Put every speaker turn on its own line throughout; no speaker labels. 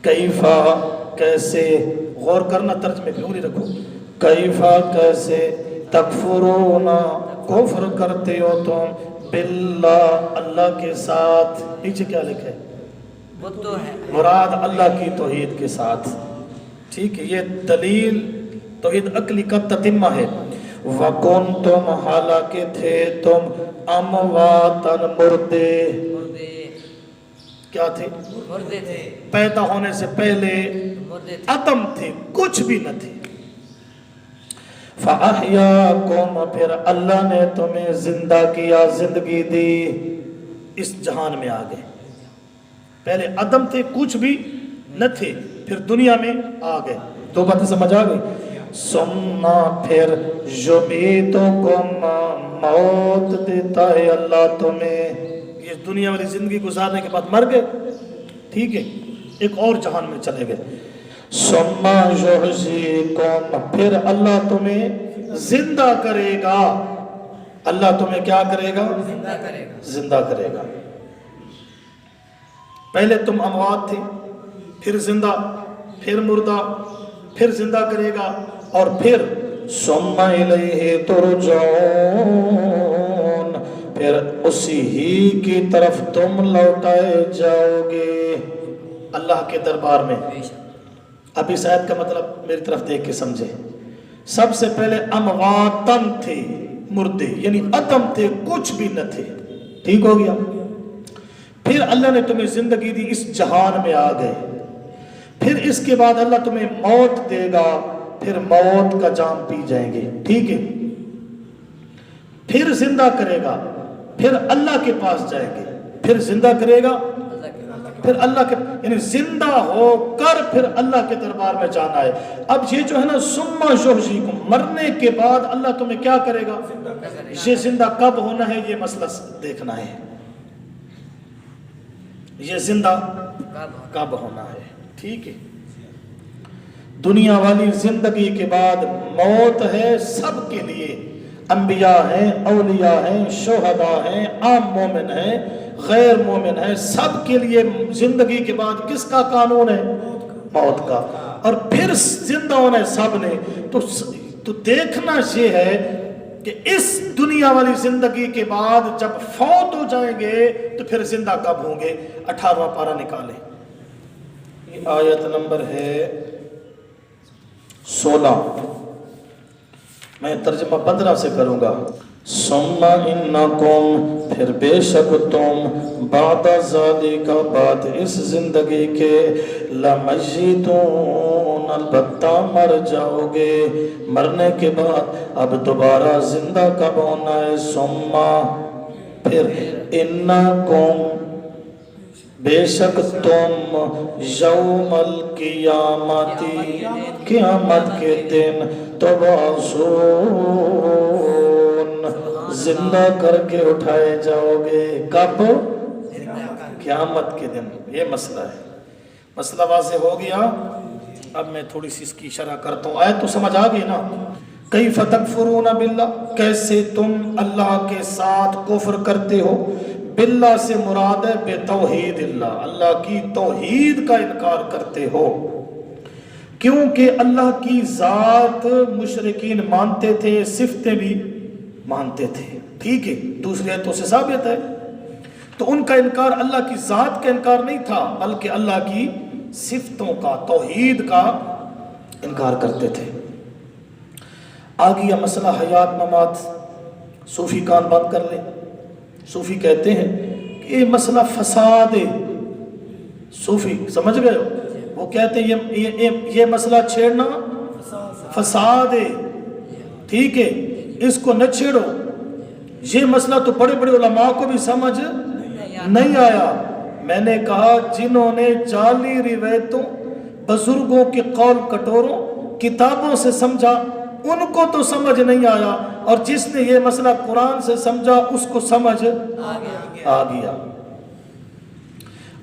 کیفا کیسے، غور کرنا ترجمے پہ انگلی رکھو، کیفا کیسے، تکفرون کفر کرتے ہو تم، باللہ اللہ کے ساتھ، نیچے کیا لکھا ہے؟
وہ تو ہے
مراد اللہ کی توحید کے ساتھ، ٹھیک ہے، یہ دلیل توحید عقلی کا تتمہ ہے۔ وَكُنْتُمْ حالانکہ تھے تم امواتاً مردے،
مردے
کیا تھے؟
مردے تھے،
پیدا ہونے سے پہلے
مردے تھے،
عدم تھے، کچھ بھی نہ تھے۔ فَأَحْيَاكُمْ پھر اللہ نے تمہیں زندہ کیا، زندگی دی، اس جہان میں آ گئے۔ پہلے عدم تھے، کچھ بھی نہ تھے، پھر دنیا میں آ گئے، دو باتیں سمجھ آ گئی۔ ثم پھر یمیتکم موت دیتا ہے اللہ تمہیں، یہ دنیا والی زندگی گزارنے کے بعد مر گئے، ٹھیک ہے، ایک اور جہان میں چلے گئے۔ ثم یحییکم پھر اللہ تمہیں زندہ کرے گا، اللہ تمہیں کیا کرے گا؟
زندہ کرے گا،
زندہ کرے گا۔ پہلے تم اموات تھے، پھر زندہ، پھر مردہ، پھر زندہ کرے گا، اور پھر ثم الیہ ترجعون پھر اسی ہی کی طرف تم لوٹائے جاؤ گے، اللہ کے دربار میں۔
بے شک
اب اس آیت کا مطلب میری طرف دیکھ کے سمجھے۔ سب سے پہلے امواتن تھے، مردے، یعنی عدم تھے، کچھ بھی نہ تھے، ٹھیک ہو گیا۔ پھر اللہ نے تمہیں زندگی دی، اس جہان میں آ گئے، پھر اس کے بعد اللہ تمہیں موت دے گا، پھر موت کا جام پی جائیں گے، ٹھیک ہے، پھر زندہ کرے گا، پھر اللہ کے پاس جائیں گے، پھر زندہ کرے گا،
اللہ کے
پھر اللہ کے، یعنی زندہ ہو کر پھر اللہ کے دربار میں جانا ہے۔ اب یہ جو ہے نا ثم یحییکم، مرنے کے بعد اللہ تمہیں کیا کرے گا؟ یہ زندہ کب ہونا ہے یہ مسئلہ دیکھنا ہے، یہ زندہ کب ہونا ہے، ٹھیک ہے۔ دنیا والی زندگی کے بعد موت ہے سب کے لیے، انبیاء ہیں، اولیاء ہیں، شہداء ہیں، عام مومن ہیں، غیر مومن ہیں، سب کے لیے زندگی کے بعد کس کا قانون ہے؟ موت کا، اور پھر زندہ ہونا ہے سب نے۔ تو دیکھنا یہ ہے کہ اس دنیا والی زندگی کے بعد جب فوت ہو جائیں گے تو پھر زندہ کب ہوں گے؟ 18واں پارہ نکالیں، یہ آیت نمبر ہے 16، میں ترجمہ 15 سے کروں گا۔ ثم انکم پھر بے شک تم بعد ذالک بعد اس زندگی کے لمیتون البتہ مر جاؤ گے، مرنے کے بعد اب دوبارہ زندہ کب ہونا ہے؟ ثم پھر انکم بے شک تم یوم القیامتی قیامت کے دن تبعثون زندہ کر کے اٹھائے جاؤ گے، کب؟ قیامت کے دن۔ یہ مسئلہ ہے، مسئلہ واضح ہو گیا۔ اب میں تھوڑی سی اس کی شرح کرتا ہوں، آیت تو سمجھ آ گئی نا؟ کیف تکفرون باللہ، کیسے تم اللہ کے ساتھ کفر کرتے ہو۔ باللہ سے مراد ہے بے توحید اللہ، اللہ کی توحید کا انکار کرتے ہو، کیونکہ اللہ کی ذات مشرکین مانتے تھے، صفتیں بھی مانتے تھے، ٹھیک ہے، دوسری آیتوں سے ثابت ہے۔ تو ان کا انکار اللہ کی ذات کا انکار نہیں تھا، بلکہ اللہ کی صفتوں کا، توحید کا انکار کرتے تھے۔ آ گیا مسئلہ حیات ممات، صوفی کان بند کر لیں۔ صوفی کہتے ہیں کہ یہ مسئلہ فساد ہے، صوفی سمجھ گئے ہو، وہ کہتے ہیں یہ مسئلہ چھیڑنا فساد ہے، ٹھیک ہے، اس کو نہ چھیڑو۔ یہ مسئلہ تو بڑے بڑے علماء کو بھی سمجھ نہیں آیا۔ میں نے کہا جنہوں نے جعلی روایتوں، بزرگوں کے قول کٹوروں، کتابوں سے سمجھا ان کو تو سمجھ نہیں آیا، اور جس نے یہ مسئلہ قرآن سے سمجھا اس کو سمجھ آ گیا۔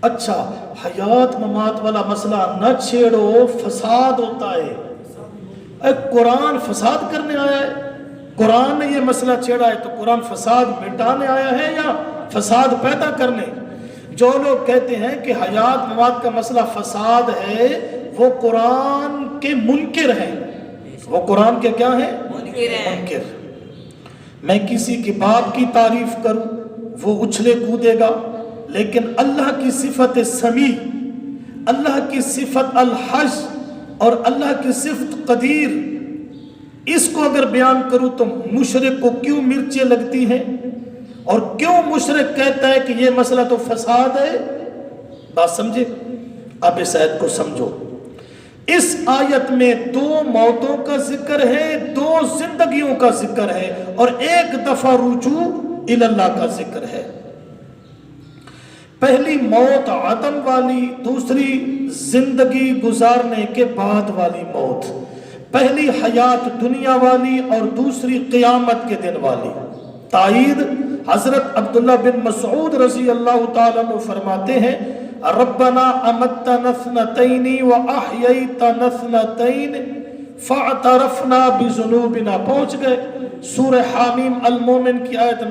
اچھا، حیات ممات والا مسئلہ نہ چھیڑو، فساد ہوتا ہے۔ اے قرآن فساد کرنے آیا ہے؟ قرآن نے یہ مسئلہ چھیڑا ہے تو قرآن فساد مٹانے آیا ہے یا فساد پیدا کرنے؟ جو لوگ کہتے ہیں کہ حیات مواد کا مسئلہ فساد ہے وہ قرآن کے منکر ہیں، وہ قرآن کے کیا ہیں؟ منکر۔ میں کسی کے باپ کی تعریف کروں وہ اچھلے کودے گا، لیکن اللہ کی صفت سمیع، اللہ کی صفت الحج اور اللہ کی صفت قدیر، اس کو اگر بیان کروں تو مشرک کو کیوں مرچیں لگتی ہیں، اور کیوں مشرک کہتا ہے کہ یہ مسئلہ تو فساد ہے؟ بات سمجھے؟ اب اس آیت کو سمجھو۔ اس آیت میں 2 موتوں کا ذکر ہے، 2 زندگیوں کا ذکر ہے، اور 1 دفعہ رجوع اللہ کا ذکر ہے۔ پہلی موت عدم والی، دوسری زندگی گزارنے کے بعد والی موت، پہلی حیات دنیا والی اور دوسری قیامت کے دن والی۔ تائید حضرت عبداللہ بن مسعود رضی اللہ تعالیٰ عنہ فرماتے ہیں ربنا امتنا اثنتین واحییتنا اثنتین فاعترفنا بذنوبنا، پہنچ گئے سورہ حامیم المومن کی آیت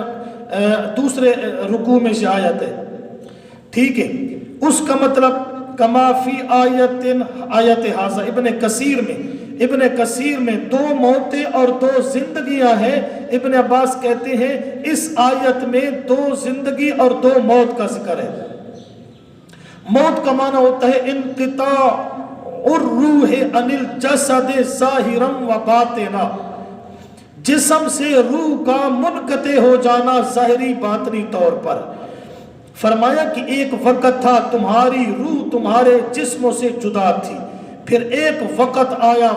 دوسرے رکوع میں سے آیت ہے، ٹھیک ہے؟ اس کا مطلب کما فی آیت حاضر ابن کثیر میں 2 موتیں اور 2 زندگیاں ہیں۔ ابن عباس کہتے ہیں اس آیت میں 2 زندگی اور 2 موت کا ذکر ہے۔ موت کا معنی ہوتا ہے انقطاع الروح عن الجسد ظاہرا و باطنا، جسم سے روح کا منقطع ہو جانا ظاہری باطنی طور پر۔ فرمایا کہ ایک وقت تھا تمہاری روح تمہارے جسموں سے جدا تھی، پھر ایک وقت آیا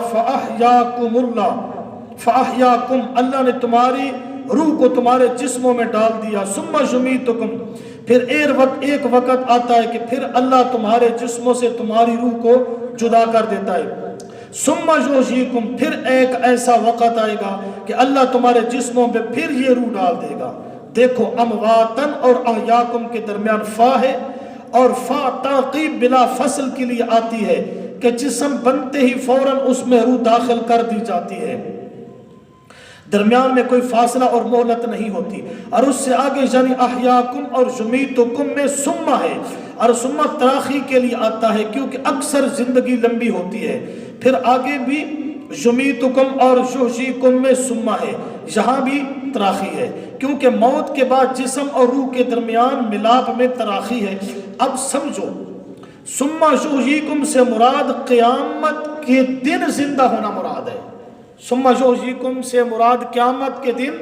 فاحیاکم اللہ نے تمہاری روح کو تمہارے جسموں میں ڈال دیا، ثم یمیتکم، پھر ایک وقت آتا ہے کہ پھر اللہ تمہارے جسموں سے تمہاری روح کو جدا کر دیتا ہے، ثم یحییکم، پھر ایک ایسا وقت آئے گا کہ اللہ تمہارے جسموں پہ پھر یہ روح ڈال دے گا۔ دیکھو امواتن اور احیاکم کے درمیان فا ہے، اور فا تعقیب بلا فصل کے لیے آتی ہے کہ جسم بنتے ہی فوراً اس میں روح داخل کر دی جاتی ہے، درمیان میں کوئی فاصلہ اور مہلت نہیں ہوتی۔ اور اس سے آگے یعنی احیاکم اور یمیتکم میں ثم ہے، اور ثم تراخی کے لیے آتا ہے کیونکہ اکثر زندگی لمبی ہوتی ہے۔ پھر آگے بھی یمیتکم اور یحییکم میں ثم ہے، یہاں بھی تراخی ہے کیونکہ موت کے بعد جسم اور روح کے درمیان ملاپ میں تراخی ہے۔ اب سمجھو، ثم یحییکم سے مراد قیامت کے دن زندہ ہونا مراد ہے، ثم یحییکم سے مراد قیامت کے دن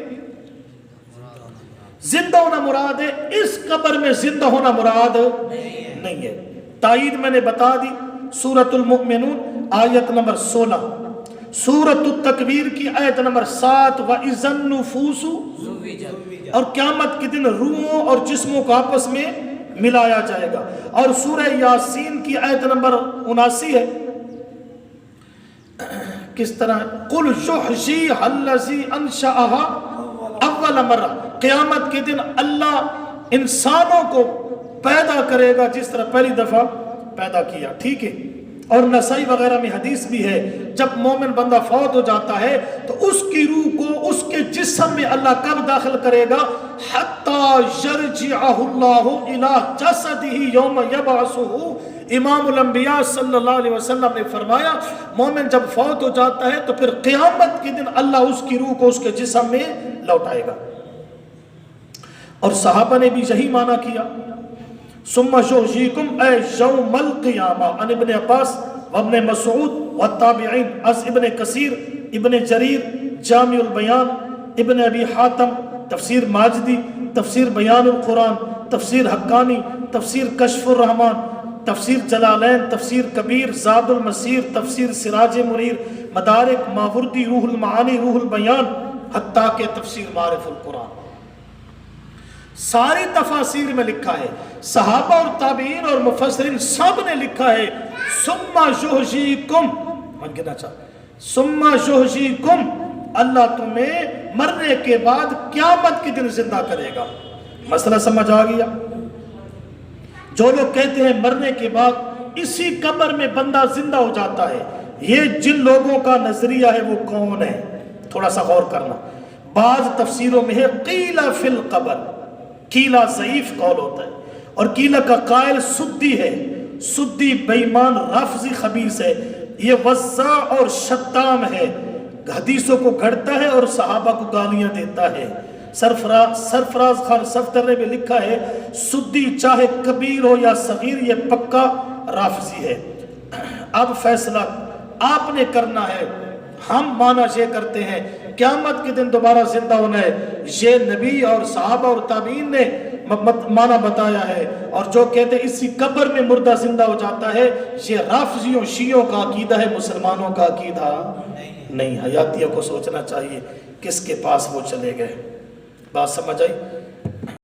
زندہ ہونا مراد ہے، اس قبر میں زندہ ہونا مراد نہیں ہے۔ تائید میں نے بتا دی، سورۃ المؤمنون آیت نمبر 16، سورۃ التکویر کی آیت نمبر 7 وَإِذَا النُّفُوسُ، اور قیامت کے دن روحوں اور جسموں کو آپس میں ملایا جائے گا، اور سورہ یاسین کی آیت نمبر 79 ہے، کس طرح قُلْ يُحْيِيهَا الَّذِي أَنشَأَهَا اول مرہ، قیامت کے دن اللہ انسانوں کو پیدا کرے گا جس طرح پہلی دفعہ پیدا کیا، ٹھیک ہے؟ اور نسائی وغیرہ میں حدیث بھی ہے جب مومن بندہ فوت ہو جاتا ہے تو اس کی روح کو اس کے جسم میں اللہ کب داخل کرے گا؟ حتی یرجعہ اللہ الی جسدہ یوم یبعثہ۔ امام الانبیاء صلی اللہ علیہ وسلم نے فرمایا مومن جب فوت ہو جاتا ہے تو پھر قیامت کے دن اللہ اس کی روح کو اس کے جسم میں لوٹائے گا، اور صحابہ نے بھی یہی معنی کیا۔ ثم یحییکم اے یوم القیامہ، عن ابن عباس وابن مسعود والتابعین، از ابن کثیر، ابن جریر جامع البیان، ابن ابی حاتم تفسیر ماجدی، تفسیر بیان القرآن، تفسیر حقانی، تفسیر کشف الرحمن، تفسیر جلالین، تفسیر کبیر، زاد المسیر، تفسیر سراج منیر، مدارک، ماوردی، روح المعانی، روح البیان، حتیٰ کہ تفسیر معرف القرآن، ساری تفاسیر میں لکھا ہے، صحابہ اور تابعین اور مفسرین سب نے لکھا ہے ثم یحییکم، من کہنا چاہتا ثم یحییکم، اللہ تمہیں مرنے کے بعد قیامت کے دن زندہ کرے گا۔ مسئلہ سمجھ آ گیا؟ جو لوگ کہتے ہیں مرنے کے بعد اسی قبر میں بندہ زندہ ہو جاتا ہے، یہ جن لوگوں کا نظریہ ہے وہ کون ہے؟ تھوڑا سا غور کرنا۔ بعض تفسیروں میں ہے قیل فی القبر، قیلہ ضعیف قول ہوتا ہے، اور قیل کا قائل سدی ہے، سدی بےمان رافضی خبیث ہے، یہ وزاع اور شتام ہے، حدیثوں کو گھڑتا ہے اور صحابہ کو گالیاں دیتا ہے۔ سرفراز خان صفدر میں لکھا ہے سدی چاہے کبیر ہو یا صغیر یہ پکا رافضی ہے۔ اب فیصلہ آپ نے کرنا ہے، ہم مانا یہ کرتے ہیں قیامت کے دن دوبارہ زندہ ہونا ہے، یہ نبی اور صحابہ اور تابعین نے مانا بتایا ہے، اور جو کہتے ہیں اسی قبر میں مردہ زندہ ہو جاتا ہے، یہ رافضیوں شیعوں کا عقیدہ ہے، مسلمانوں کا عقیدہ نہیں۔ حیاتیوں کو سوچنا چاہیے کس کے پاس وہ چلے گئے۔ بات سمجھ آئی؟